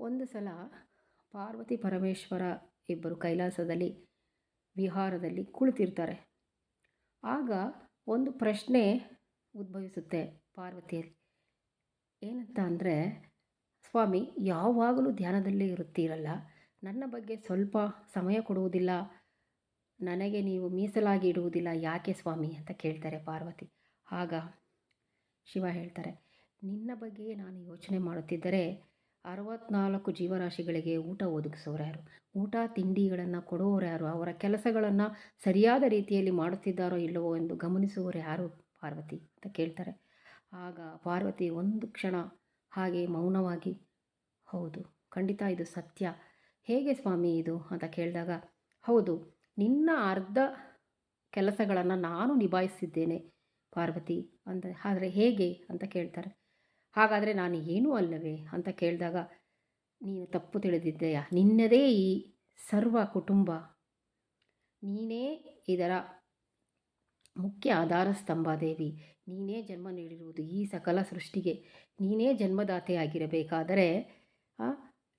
ಒಂದು ಸಲ ಪಾರ್ವತಿ ಪರಮೇಶ್ವರ ಇಬ್ಬರು ಕೈಲಾಸದಲ್ಲಿ ವಿಹಾರದಲ್ಲಿ ಕುಳಿತಿರ್ತಾರೆ. ಆಗ ಒಂದು ಪ್ರಶ್ನೆ ಉದ್ಭವಿಸುತ್ತೆ ಪಾರ್ವತಿಯಲ್ಲಿ. ಏನಂತ ಅಂದರೆ, ಸ್ವಾಮಿ, ಯಾವಾಗಲೂ ಧ್ಯಾನದಲ್ಲೇ ಇರುತ್ತೀರಲ್ಲ, ನನ್ನ ಬಗ್ಗೆ ಸ್ವಲ್ಪ ಸಮಯ ಕೊಡುವುದಿಲ್ಲ, ನನಗೆ ನೀವು ಮೀಸಲಾಗಿ ಇಡುವುದಿಲ್ಲ ಯಾಕೆ ಸ್ವಾಮಿ ಅಂತ ಕೇಳ್ತಾರೆ ಪಾರ್ವತಿ. ಆಗ ಶಿವ ಹೇಳ್ತಾರೆ, ನಿನ್ನ ಬಗ್ಗೆ ನಾನು ಯೋಚನೆ ಮಾಡುತ್ತಿದ್ದರೆ 64 ಜೀವರಾಶಿಗಳಿಗೆ ಊಟ ಒದಗಿಸೋರು ಯಾರು, ಊಟ ತಿಂಡಿಗಳನ್ನು ಕೊಡುವವರು ಯಾರು, ಅವರ ಕೆಲಸಗಳನ್ನು ಸರಿಯಾದ ರೀತಿಯಲ್ಲಿ ಮಾಡುತ್ತಿದ್ದಾರೋ ಇಲ್ಲವೋ ಎಂದು ಗಮನಿಸುವವರು ಯಾರು ಪಾರ್ವತಿ ಅಂತ ಕೇಳ್ತಾರೆ. ಆಗ ಪಾರ್ವತಿ ಒಂದು ಕ್ಷಣ ಹಾಗೆ ಮೌನವಾಗಿ, ಹೌದು, ಖಂಡಿತ ಇದು ಸತ್ಯ, ಹೇಗೆ ಸ್ವಾಮಿ ಇದು ಅಂತ ಕೇಳಿದಾಗ, ಹೌದು, ನಿನ್ನ ಅರ್ಧ ಕೆಲಸಗಳನ್ನು ನಾನು ನಿಭಾಯಿಸಿದ್ದೇನೆ ಪಾರ್ವತಿ ಅಂತ. ಆದರೆ ಹೇಗೆ ಅಂತ ಕೇಳ್ತಾರೆ. ಹಾಗಾದರೆ ನಾನು ಏನೂ ಅಲ್ಲವೇ ಅಂತ ಕೇಳಿದಾಗ, ನೀನು ತಪ್ಪು ತಿಳಿದಿದ್ದೆಯಾ, ನಿನ್ನದೇ ಈ ಸರ್ವ ಕುಟುಂಬ, ನೀನೇ ಇದರ ಮುಖ್ಯ ಆಧಾರ ಸ್ತಂಭ ದೇವಿ, ನೀನೇ ಜನ್ಮ ನೀಡಿರುವುದು ಈ ಸಕಲ ಸೃಷ್ಟಿಗೆ, ನೀನೇ ಜನ್ಮದಾತೆಯಾಗಿರಬೇಕಾದರೆ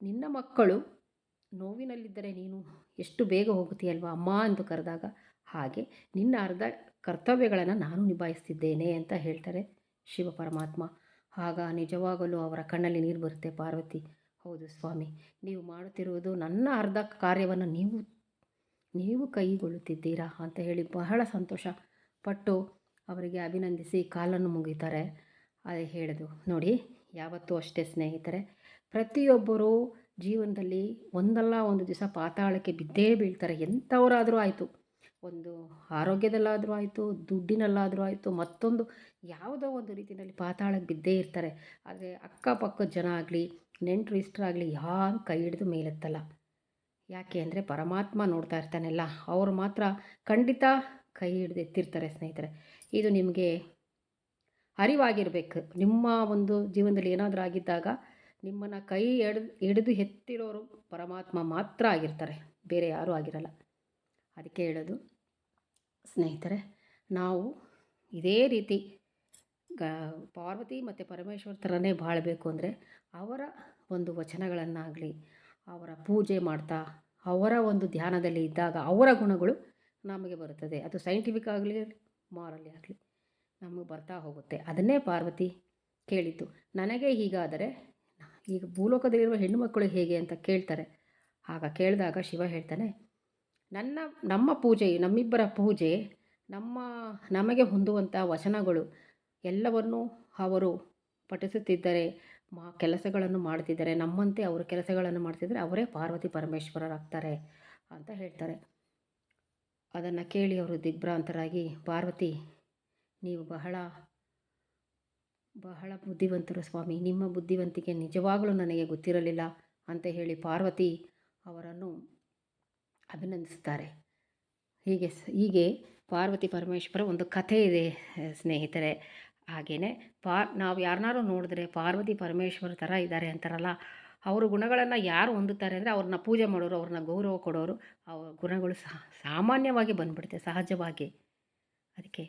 ನಿನ್ನ ಮಕ್ಕಳು ನೋವಿನಲ್ಲಿದ್ದರೆ ನೀನು ಎಷ್ಟು ಬೇಗ ಹೋಗುತ್ತೀಯಲ್ವ ಅಮ್ಮ ಎಂದು ಕರೆದಾಗ, ಹಾಗೆ ನಿನ್ನ ಅರ್ಧ ಕರ್ತವ್ಯಗಳನ್ನು ನಾನು ನಿಭಾಯಿಸ್ತಿದ್ದೇನೆ ಅಂತ ಹೇಳ್ತಾರೆ ಶಿವ ಪರಮಾತ್ಮ. ಆಗ ನಿಜವಾಗಲೂ ಅವರ ಕಣ್ಣಲ್ಲಿ ನೀರು ಬರುತ್ತೆ. ಪಾರ್ವತಿ, ಹೌದು ಸ್ವಾಮಿ, ನೀವು ಮಾಡುತ್ತಿರುವುದು ನನ್ನ ಅರ್ಧ ಕಾರ್ಯವನ್ನು ನೀವು ಕೈಗೊಳ್ಳುತ್ತಿದ್ದೀರಾ ಅಂತ ಹೇಳಿ ಬಹಳ ಸಂತೋಷ ಪಟ್ಟು ಅವರಿಗೆ ಅಭಿನಂದಿಸಿ ಕಾಲನ್ನು ಮುಗಿತಾರೆ. ಅದೇ ಹೇಳೋದು ನೋಡಿ, ಯಾವತ್ತೂ ಅಷ್ಟೇ ಸ್ನೇಹಿತರೆ, ಪ್ರತಿಯೊಬ್ಬರೂ ಜೀವನದಲ್ಲಿ ಒಂದಲ್ಲ ಒಂದು ದಿವಸ ಪಾತಾಳಕ್ಕೆ ಬಿದ್ದೇ ಬೀಳ್ತಾರೆ. ಎಂಥವರಾದರೂ ಆಯಿತು, ಒಂದು ಆರೋಗ್ಯದಲ್ಲಾದರೂ ಆಯಿತು, ದುಡ್ಡಿನಲ್ಲಾದರೂ ಆಯಿತು, ಮತ್ತೊಂದು ಯಾವುದೋ ಒಂದು ರೀತಿಯಲ್ಲಿ ಪಾತಾಳಕ್ಕೆ ಬಿದ್ದೇ ಇರ್ತಾರೆ. ಆದರೆ ಅಕ್ಕಪಕ್ಕದ ಜನ ಆಗಲಿ, ನೆಂಟರು ಇಷ್ಟರಾಗಲಿ ಯಾರು ಕೈ ಹಿಡಿದು ಮೇಲೆತ್ತಲ್ಲ. ಯಾಕೆ ಅಂದರೆ ಪರಮಾತ್ಮ ನೋಡ್ತಾ ಇರ್ತಾನೆಲ್ಲ, ಅವರು ಮಾತ್ರ ಖಂಡಿತ ಕೈ ಹಿಡಿದು ಎತ್ತಿರ್ತಾರೆ ಸ್ನೇಹಿತರೆ. ಇದು ನಿಮಗೆ ಅರಿವಾಗಿರಬೇಕು. ನಿಮ್ಮ ಒಂದು ಜೀವನದಲ್ಲಿ ಏನಾದರೂ ಆಗಿದ್ದಾಗ ನಿಮ್ಮನ್ನು ಕೈ ಹಿಡಿದು ಎತ್ತಿರೋರು ಪರಮಾತ್ಮ ಮಾತ್ರ ಆಗಿರ್ತಾರೆ, ಬೇರೆ ಯಾರೂ ಆಗಿರಲ್ಲ. ಅದಕ್ಕೆ ಹೇಳೋದು ಸ್ನೇಹಿತರೆ, ನಾವು ಇದೇ ರೀತಿ ಪಾರ್ವತಿ ಮತ್ತು ಪರಮೇಶ್ವರ ಥರನೇ ಬಾಳಬೇಕು ಅಂದರೆ ಅವರ ಒಂದು ವಚನಗಳನ್ನಾಗಲಿ, ಅವರ ಪೂಜೆ ಮಾಡ್ತಾ, ಅವರ ಒಂದು ಧ್ಯಾನದಲ್ಲಿ ಇದ್ದಾಗ ಅವರ ಗುಣಗಳು ನಮಗೆ ಬರುತ್ತದೆ. ಅದು ಸೈಂಟಿಫಿಕ್ ಆಗಲಿ ಮಾರಲಿ ಆಗಲಿ ನಮಗೆ ಬರ್ತಾ ಹೋಗುತ್ತೆ. ಅದನ್ನೇ ಪಾರ್ವತಿ ಕೇಳಿದ್ದು, ನನಗೆ ಹೀಗಾದರೆ ಈಗ ಭೂಲೋಕದಲ್ಲಿರುವ ಹೆಣ್ಣುಮಕ್ಕಳು ಹೇಗೆ ಅಂತ ಕೇಳ್ತಾರೆ. ಆಗ ಕೇಳಿದಾಗ ಶಿವ ಹೇಳ್ತಾನೆ, ನಮ್ಮ ಪೂಜೆ, ನಮ್ಮಿಬ್ಬರ ಪೂಜೆ, ನಮಗೆ ಹೊಂದುವಂಥ ವಚನಗಳು ಎಲ್ಲವನ್ನೂ ಅವರು ಪಠಿಸುತ್ತಿದ್ದರೆ, ಕೆಲಸಗಳನ್ನು ಮಾಡ್ತಿದ್ದಾರೆ, ನಮ್ಮಂತೆ ಅವರು ಕೆಲಸಗಳನ್ನು ಮಾಡ್ತಿದ್ದರೆ ಅವರೇ ಪಾರ್ವತಿ ಪರಮೇಶ್ವರರಾಗ್ತಾರೆ ಅಂತ ಹೇಳ್ತಾರೆ. ಅದನ್ನು ಕೇಳಿ ಅವರು ದಿಗ್ಭ್ರಾಂತರಾಗಿ, ಪಾರ್ವತಿ, ನೀವು ಬಹಳ ಬಹಳ ಬುದ್ಧಿವಂತರು ಸ್ವಾಮಿ, ನಿಮ್ಮ ಬುದ್ಧಿವಂತಿಕೆ ನಿಜವಾಗಲೂ ನನಗೆ ಗೊತ್ತಿರಲಿಲ್ಲ ಅಂತ ಹೇಳಿ ಪಾರ್ವತಿ ಅವರನ್ನು ಅಭಿನಂದಿಸ್ತಾರೆ. ಹೀಗೆ ಪಾರ್ವತಿ ಪರಮೇಶ್ವರ ಒಂದು ಕಥೆ ಇದೆ ಸ್ನೇಹಿತರೆ. ಹಾಗೆಯೇ ನಾವು ಯಾರನ್ನಾರು ನೋಡಿದ್ರೆ ಪಾರ್ವತಿ ಪರಮೇಶ್ವರ ಥರ ಇದ್ದಾರೆ ಅಂತಾರಲ್ಲ, ಅವ್ರ ಗುಣಗಳನ್ನು ಯಾರು ಹೊಂದುತ್ತಾರೆ ಅಂದರೆ ಅವ್ರನ್ನ ಪೂಜೆ ಮಾಡೋರು, ಅವ್ರನ್ನ ಗೌರವ ಕೊಡೋರು, ಅವ್ರ ಗುಣಗಳು ಸಾಮಾನ್ಯವಾಗಿ ಬಂದುಬಿಡುತ್ತೆ ಸಹಜವಾಗಿ. ಅದಕ್ಕೆ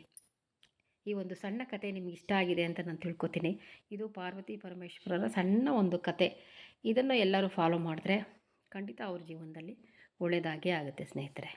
ಈ ಒಂದು ಸಣ್ಣ ಕತೆ ನಿಮ್ಗೆ ಇಷ್ಟ ಆಗಿದೆ ಅಂತ ನಾನು ತಿಳ್ಕೊತೀನಿ. ಇದು ಪಾರ್ವತಿ ಪರಮೇಶ್ವರರ ಸಣ್ಣ ಒಂದು ಕತೆ. ಇದನ್ನು ಎಲ್ಲರೂ ಫಾಲೋ ಮಾಡಿದ್ರೆ ಖಂಡಿತ ಅವ್ರ ಜೀವನದಲ್ಲಿ ಒಳ್ಳೆಯದಾಗೇ ಆಗುತ್ತೆ ಸ್ನೇಹಿತರೆ.